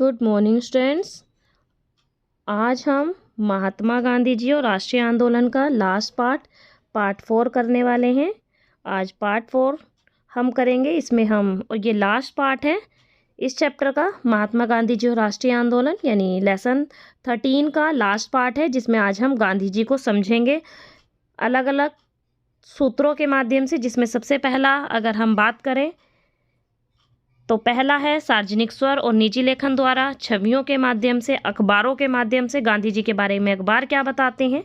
Good morning students. आज हम महात्मा गांधी जी और राष्ट्रीय आंदोलन का लास्ट पार्ट 4 करने वाले हैं। आज पार्ट 4 हम करेंगे। इसमें और ये लास्ट पार्ट है इस चैप्टर का, महात्मा गांधी जी और राष्ट्रीय आंदोलन, यानी लेसन 13 का लास्ट पार्ट है, जिसमें आज हम गांधी जी को समझेंगे अलग अलग सूत्रों के माध्यम से। जिसमें सबसे पहला अगर हम बात करें तो पहला है सार्वजनिक स्वर और निजी लेखन द्वारा, छवियों के माध्यम से, अखबारों के माध्यम से गांधी जी के बारे में अखबार क्या बताते हैं।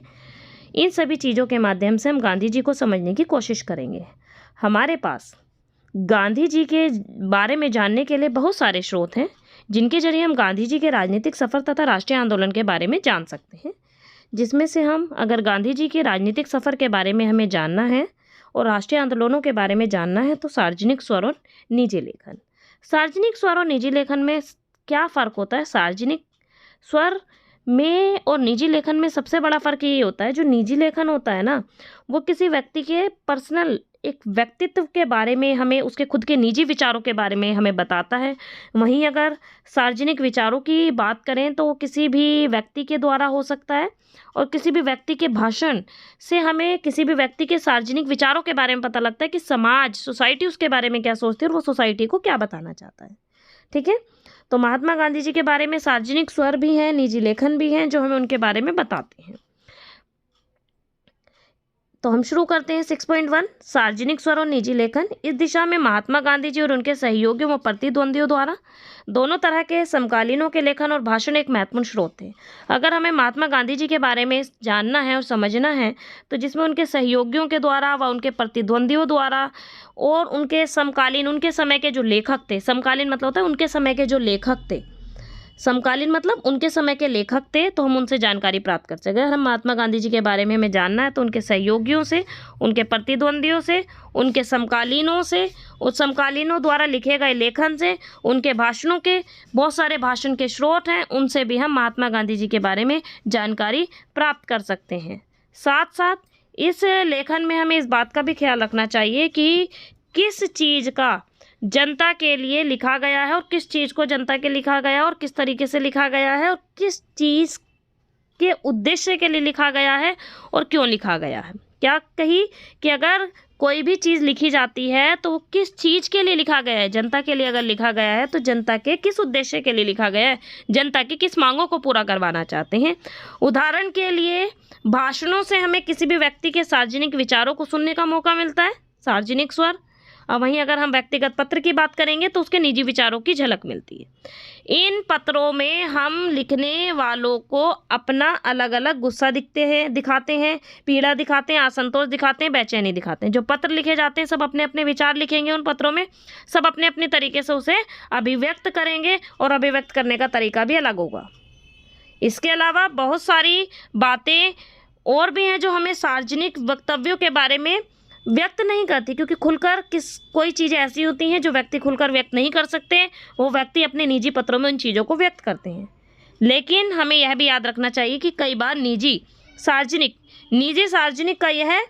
इन सभी चीज़ों के माध्यम से हम गांधी जी को समझने की कोशिश करेंगे। हमारे पास गांधी जी के बारे में जानने के लिए बहुत सारे स्रोत हैं, जिनके जरिए हम गांधी जी के राजनीतिक सफ़र तथा राष्ट्रीय आंदोलन के बारे में जान सकते हैं। जिसमें से हम अगर गांधी जी के राजनीतिक सफ़र के बारे में हमें जानना है और राष्ट्रीय आंदोलनों के बारे में जानना है तो सार्वजनिक स्वर और निजी लेखन। सार्वजनिक स्वर और निजी लेखन में क्या फ़र्क होता है? सार्वजनिक स्वर में और निजी लेखन में सबसे बड़ा फ़र्क ये होता है, जो निजी लेखन होता है ना, वो किसी व्यक्ति के पर्सनल, एक व्यक्तित्व के बारे में, हमें उसके खुद के निजी विचारों के बारे में हमें बताता है। वहीं अगर सार्वजनिक विचारों की बात करें तो वो किसी भी व्यक्ति के द्वारा हो सकता है, और किसी भी व्यक्ति के भाषण से हमें किसी भी व्यक्ति के सार्वजनिक विचारों के बारे में पता लगता है कि समाज, सोसाइटी उसके बारे में क्या सोचती है और वो सोसाइटी को क्या बताना चाहता है। ठीक है, तो महात्मा गांधी जी के बारे में सार्वजनिक स्वर भी हैं, निजी लेखन भी हैं, जो हमें उनके बारे में बताते हैं। तो हम शुरू करते हैं 6.1 सार्वजनिक स्वर और निजी लेखन। इस दिशा में महात्मा गांधी जी और उनके सहयोगियों व प्रतिद्वंदियों द्वारा दोनों तरह के समकालीनों के लेखन और भाषण एक महत्वपूर्ण स्रोत थे। अगर हमें महात्मा गांधी जी के बारे में जानना है और समझना है तो जिसमें उनके सहयोगियों के द्वारा व उनके प्रतिद्वंदियों द्वारा और उनके समकालीन, उनके समय के जो लेखक थे, समकालीन मतलब होता है उनके समय के जो लेखक थे, समकालीन मतलब उनके समय के लेखक थे, तो हम उनसे जानकारी प्राप्त कर सकें। अगर हम महात्मा गांधी जी के बारे में हमें जानना है तो उनके सहयोगियों से, उनके प्रतिद्वंदियों से, उनके समकालीनों से, उस समकालीनों द्वारा लिखे गए लेखन से, उनके भाषणों के बहुत सारे भाषण के स्रोत हैं, उनसे भी हम महात्मा गांधी जी के बारे में जानकारी प्राप्त कर सकते हैं। साथ साथ इस लेखन में हमें इस बात का भी ख्याल रखना चाहिए कि किस चीज़ का जनता के लिए लिखा गया है और किस चीज़ को जनता के लिखा गया है और किस तरीके से लिखा गया है और किस चीज़ के उद्देश्य के लिए लिखा गया है और क्यों लिखा गया है। क्या कही कि अगर कोई भी चीज़ लिखी जाती है तो वो किस चीज़ के लिए लिखा गया है। जनता के लिए अगर लिखा गया है तो जनता के किस उद्देश्य के लिए लिखा गया है, जनता की किस मांगों को पूरा करवाना चाहते हैं। उदाहरण के लिए भाषणों से हमें किसी भी व्यक्ति के सार्वजनिक विचारों को सुनने का मौका मिलता है, सार्वजनिक स्वर। और वहीं अगर हम व्यक्तिगत पत्र की बात करेंगे तो उसके निजी विचारों की झलक मिलती है। इन पत्रों में हम लिखने वालों को अपना अलग अलग गुस्सा दिखाते हैं, पीड़ा दिखाते हैं, असंतोष दिखाते हैं, बेचैनी दिखाते हैं। जो पत्र लिखे जाते हैं सब अपने अपने विचार लिखेंगे उन पत्रों में, सब अपने अपने तरीके से उसे अभिव्यक्त करेंगे और अभिव्यक्त करने का तरीका भी अलग होगा। इसके अलावा बहुत सारी बातें और भी हैं जो हमें सार्वजनिक वक्तव्यों के बारे में व्यक्त नहीं करती, क्योंकि खुलकर कोई चीज़ें ऐसी होती हैं जो व्यक्ति खुलकर व्यक्त नहीं कर सकते, वो व्यक्ति अपने निजी पत्रों में उन चीज़ों को व्यक्त करते हैं। लेकिन हमें यह भी याद रखना चाहिए कि कई बार निजी सार्वजनिक का यह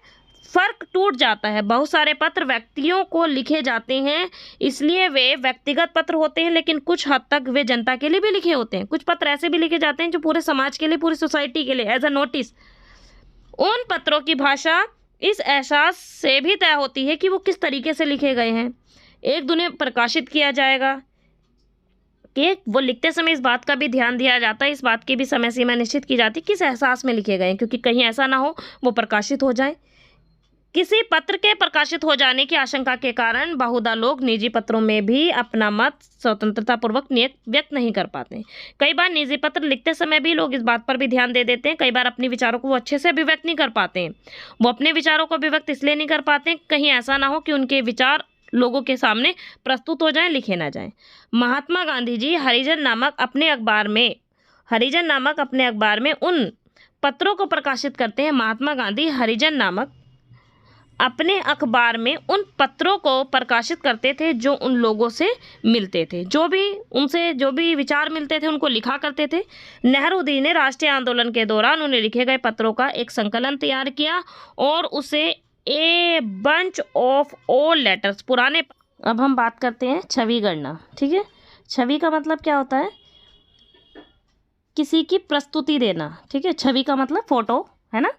फ़र्क टूट जाता है। बहुत सारे पत्र व्यक्तियों को लिखे जाते हैं, इसलिए वे व्यक्तिगत पत्र होते हैं, लेकिन कुछ हद तक वे जनता के लिए भी लिखे होते हैं। कुछ पत्र ऐसे भी लिखे जाते हैं जो पूरे समाज के लिए, पूरी सोसाइटी के लिए एज अ नोटिस। उन पत्रों की भाषा इस एहसास से भी तय होती है कि वो किस तरीके से लिखे गए हैं। एक दिन प्रकाशित किया जाएगा कि वो लिखते समय इस बात का भी ध्यान दिया जाता है, इस बात की भी समय सीमा निश्चित की जाती है किस एहसास में लिखे गए हैं, क्योंकि कहीं ऐसा ना हो वो प्रकाशित हो जाए। किसी पत्र के प्रकाशित हो जाने की आशंका के कारण बहुधा लोग निजी पत्रों में भी अपना मत स्वतंत्रतापूर्वक व्यक्त नहीं कर पाते। कई बार निजी पत्र लिखते समय भी लोग इस बात पर भी ध्यान दे देते हैं, कई बार अपने विचारों को वो अच्छे से अभिव्यक्त नहीं कर पाते हैं। वो अपने विचारों को अभिव्यक्त इसलिए नहीं कर पाते कहीं ऐसा ना हो कि उनके विचार लोगों के सामने प्रस्तुत हो जाएं, लिखे ना जाएं। महात्मा गांधी जी हरिजन नामक अपने अखबार में उन पत्रों को प्रकाशित करते हैं। महात्मा गांधी हरिजन नामक अपने अखबार में उन पत्रों को प्रकाशित करते थे जो उन लोगों से मिलते थे, उनसे जो भी विचार मिलते थे उनको लिखा करते थे। नेहरू जी ने राष्ट्रीय आंदोलन के दौरान उन्हें लिखे गए पत्रों का एक संकलन तैयार किया और उसे a bunch of old letters पुराने। अब हम बात करते हैं छवि गणना। ठीक है, छवि का मतलब क्या होता है? किसी की प्रस्तुति देना, ठीक है। छवि का मतलब फोटो, है ना।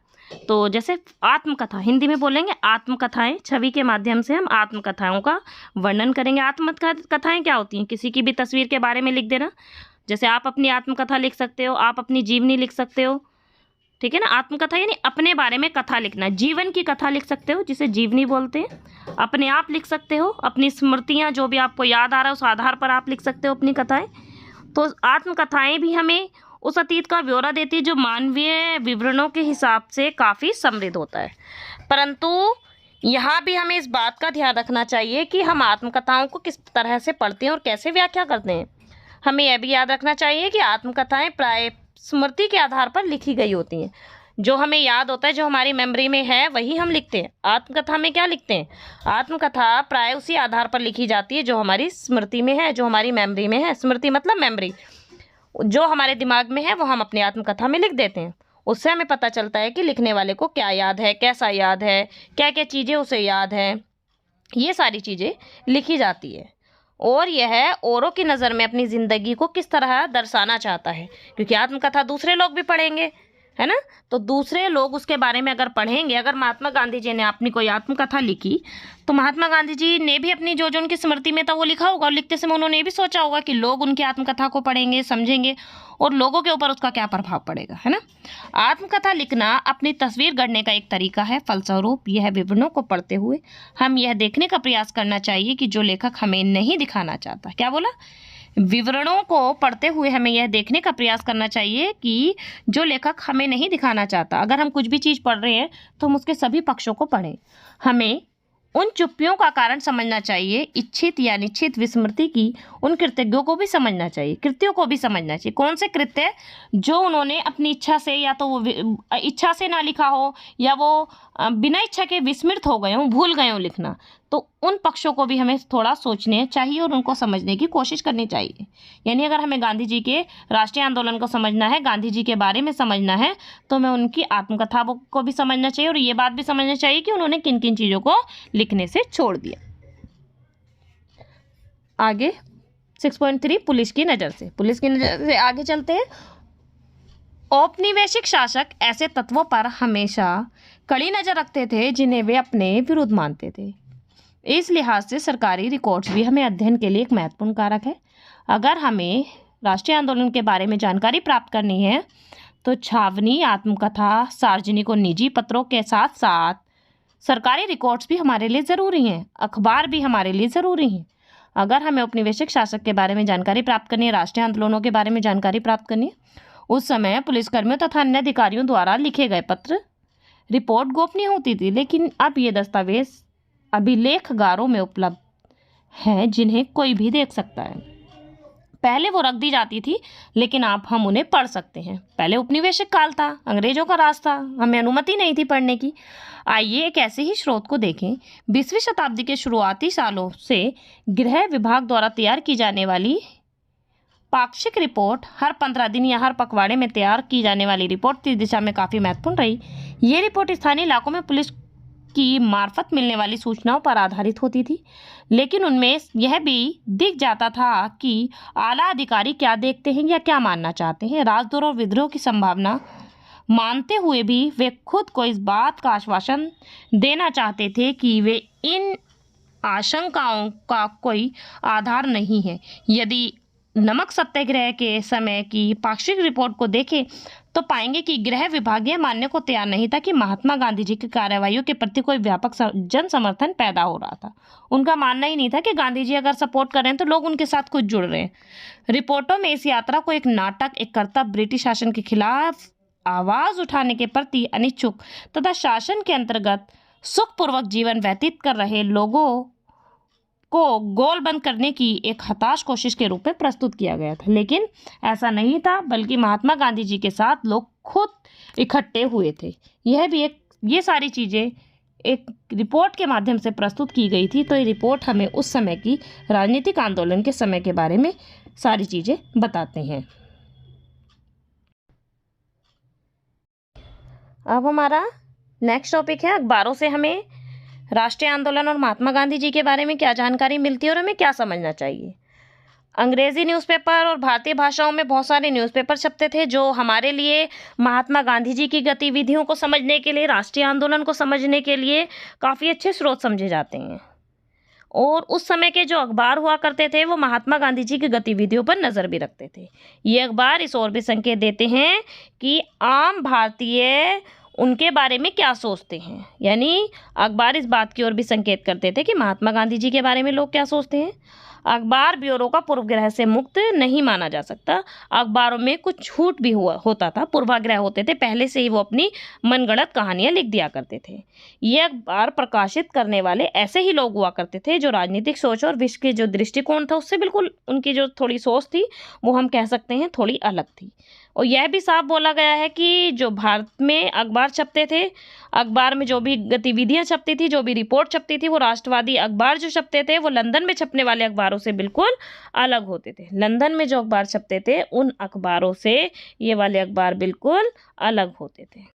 तो जैसे आत्मकथा, हिंदी में बोलेंगे आत्मकथाएं, छवि के माध्यम से हम आत्मकथाओं का वर्णन करेंगे। आत्मकथाएं क्या होती हैं? किसी की भी तस्वीर के बारे में लिख देना। जैसे आप अपनी आत्मकथा लिख सकते हो, आप अपनी जीवनी लिख सकते हो, ठीक है ना। आत्मकथा यानी अपने बारे में कथा लिखना। जीवन की कथा लिख सकते हो, जिसे जीवनी बोलते हैं। अपने आप लिख सकते हो, अपनी स्मृतियाँ जो भी आपको याद आ रहा है उस आधार पर आप लिख सकते हो अपनी कथाएं। तो आत्मकथाएं भी हमें उस अतीत का ब्यौरा देती है जो मानवीय विवरणों के हिसाब से काफ़ी समृद्ध होता है। परंतु यहाँ भी हमें इस बात का ध्यान रखना चाहिए कि हम आत्मकथाओं को किस तरह से पढ़ते हैं और कैसे व्याख्या करते हैं। हमें यह भी याद रखना चाहिए कि आत्मकथाएं प्राय स्मृति के आधार पर लिखी गई होती हैं। जो हमें याद होता है, जो हमारी मेमोरी में है, वही हम लिखते हैं। आत्मकथा में क्या लिखते हैं? आत्मकथा प्राय उसी आधार पर लिखी जाती है जो हमारी स्मृति में है, जो हमारी मेमोरी में है। स्मृति मतलब मेमोरी, जो हमारे दिमाग में है वो हम अपनी आत्मकथा में लिख देते हैं। उससे हमें पता चलता है कि लिखने वाले को क्या याद है, कैसा याद है, क्या क्या चीज़ें उसे याद है, ये सारी चीज़ें लिखी जाती है। और यह औरों की नज़र में अपनी ज़िंदगी को किस तरह दर्शाना चाहता है, क्योंकि आत्मकथा दूसरे लोग भी पढ़ेंगे, है ना। तो दूसरे लोग उसके बारे में अगर पढ़ेंगे, अगर महात्मा गांधी जी ने अपनी कोई आत्मकथा लिखी, तो महात्मा गांधी जी ने भी अपनी जो जो उनकी स्मृति में था वो लिखा होगा, और लिखते समय उन्होंने ये भी सोचा होगा कि लोग उनकी आत्मकथा को पढ़ेंगे, समझेंगे, और लोगों के ऊपर उसका क्या प्रभाव पड़ेगा, है ना। आत्मकथा लिखना अपनी तस्वीर गढ़ने का एक तरीका है। फलस्वरूप यह विवरणों को पढ़ते हुए हम यह देखने का प्रयास करना चाहिए कि जो लेखक हमें नहीं दिखाना चाहता, क्या बोला, विवरणों को पढ़ते हुए हमें यह देखने का प्रयास करना चाहिए कि जो लेखक हमें नहीं दिखाना चाहता, अगर हम कुछ भी चीज़ पढ़ रहे हैं तो हम उसके सभी पक्षों को पढ़ें। हमें उन चुप्पियों का कारण समझना चाहिए, इच्छित या निश्चित विस्मृति की उन कृतज्ञों को भी समझना चाहिए, कृत्यों को भी समझना चाहिए। कौन से कृत्य जो उन्होंने अपनी इच्छा से, या तो वो इच्छा से ना लिखा हो, या वो बिना इच्छा के विस्मृत हो गए हों, भूल गए हों लिखना, तो उन पक्षों को भी हमें थोड़ा सोचने चाहिए और उनको समझने की कोशिश करनी चाहिए। यानी अगर हमें गांधी जी के राष्ट्रीय आंदोलन को समझना है, गांधी जी के बारे में समझना है, तो हमें उनकी आत्मकथा को भी समझना चाहिए, और ये बात भी समझना चाहिए कि उन्होंने किन किन चीज़ों को लिखने से छोड़ दिया। आगे 6.3 पुलिस की नज़र से। पुलिस की नज़र से आगे चलते हैं। औपनिवेशिक शासक ऐसे तत्वों पर हमेशा कड़ी नज़र रखते थे जिन्हें वे अपने विरुद्ध मानते थे। इस लिहाज से सरकारी रिकॉर्ड्स भी हमें अध्ययन के लिए एक महत्वपूर्ण कारक है। अगर हमें राष्ट्रीय आंदोलन के बारे में जानकारी प्राप्त करनी है तो छावनी, आत्मकथा, सार्वजनिक और निजी पत्रों के साथ साथ सरकारी रिकॉर्ड्स भी हमारे लिए ज़रूरी हैं, अखबार भी हमारे लिए ज़रूरी हैं। अगर हमें औपनिवेशिक शासक के बारे में जानकारी प्राप्त करनी है, राष्ट्रीय आंदोलनों के बारे में जानकारी प्राप्त करनी है, उस समय पुलिसकर्मियों तथा अन्य अधिकारियों द्वारा लिखे गए पत्र, रिपोर्ट गोपनीय होती थी। लेकिन अब ये दस्तावेज अभिलेखगारों में उपलब्ध हैं जिन्हें कोई भी देख सकता है। पहले वो रख दी जाती थी, लेकिन अब हम उन्हें पढ़ सकते हैं। पहले उपनिवेशिक काल था, अंग्रेजों का राज था, हमें अनुमति नहीं थी पढ़ने की। आइए एक ऐसे ही स्रोत को देखें। 20वीं शताब्दी के शुरुआती सालों से गृह विभाग द्वारा तैयार की जाने वाली पाक्षिक रिपोर्ट, हर 15 दिन या हर पखवाड़े में तैयार की जाने वाली रिपोर्ट इस दिशा में काफ़ी महत्वपूर्ण रही। ये रिपोर्ट स्थानीय इलाकों में पुलिस की मार्फत मिलने वाली सूचनाओं पर आधारित होती थी, लेकिन उनमें यह भी दिख जाता था कि आला अधिकारी क्या देखते हैं या क्या मानना चाहते हैं। राजद्रोह और विद्रोह की संभावना मानते हुए भी वे खुद को इस बात का आश्वासन देना चाहते थे कि वे इन आशंकाओं का कोई आधार नहीं है। यदि नमक सत्याग्रह के समय की पाक्षिक रिपोर्ट को देखें तो पाएंगे कि गृह विभाग यह मानने को तैयार नहीं था कि महात्मा गांधी जी की कार्रवाइयों के प्रति कोई व्यापक जन समर्थन पैदा हो रहा था। उनका मानना ही नहीं था कि गांधी जी अगर सपोर्ट कर रहे हैं तो लोग उनके साथ कुछ जुड़ रहे हैं। रिपोर्टों में इस यात्रा को एक नाटक, एक कर्तव्य, ब्रिटिश शासन के खिलाफ आवाज उठाने के प्रति अनिच्छुक तथा शासन के अंतर्गत सुखपूर्वक जीवन व्यतीत कर रहे लोगों को गोलबंद करने की एक हताश कोशिश के रूप में प्रस्तुत किया गया था। लेकिन ऐसा नहीं था, बल्कि महात्मा गांधी जी के साथ लोग खुद इकट्ठे हुए थे। ये सारी चीज़ें एक रिपोर्ट के माध्यम से प्रस्तुत की गई थी। तो ये रिपोर्ट हमें उस समय की राजनीतिक आंदोलन के समय के बारे में सारी चीज़ें बताते हैं। अब हमारा नेक्स्ट टॉपिक है, अखबारों से हमें राष्ट्रीय आंदोलन और महात्मा गांधी जी के बारे में क्या जानकारी मिलती है और हमें क्या समझना चाहिए। अंग्रेज़ी न्यूज़पेपर और भारतीय भाषाओं में बहुत सारे न्यूज़पेपर छपते थे जो हमारे लिए महात्मा गांधी जी की गतिविधियों को समझने के लिए, राष्ट्रीय आंदोलन को समझने के लिए काफ़ी अच्छे स्रोत समझे जाते हैं। और उस समय के जो अखबार हुआ करते थे वो महात्मा गांधी जी की गतिविधियों पर नज़र भी रखते थे। ये अखबार इस ओर भी संकेत देते हैं कि आम भारतीय उनके बारे में क्या सोचते हैं, यानी अखबार इस बात की ओर भी संकेत करते थे कि महात्मा गांधी जी के बारे में लोग क्या सोचते हैं। अखबार ब्यूरो का पूर्वाग्रह से मुक्त नहीं माना जा सकता। अखबारों में कुछ झूठ भी होता था, पूर्वाग्रह होते थे, पहले से ही वो अपनी मनगढ़ंत कहानियां लिख दिया करते थे। ये अखबार प्रकाशित करने वाले ऐसे ही लोग हुआ करते थे जो राजनीतिक सोच और विश्व के जो दृष्टिकोण था उससे बिल्कुल उनकी जो थोड़ी सोच थी वो हम कह सकते हैं थोड़ी अलग थी। और यह भी साफ बोला गया है कि जो भारत में अखबार छपते थे, अखबार में जो भी गतिविधियां छपती थी, जो भी रिपोर्ट छपती थी, वो राष्ट्रवादी अखबार जो छपते थे वो लंदन में छपने वाले अखबारों से बिल्कुल अलग होते थे। लंदन में जो अखबार छपते थे उन अखबारों से ये वाले अखबार बिल्कुल अलग होते थे।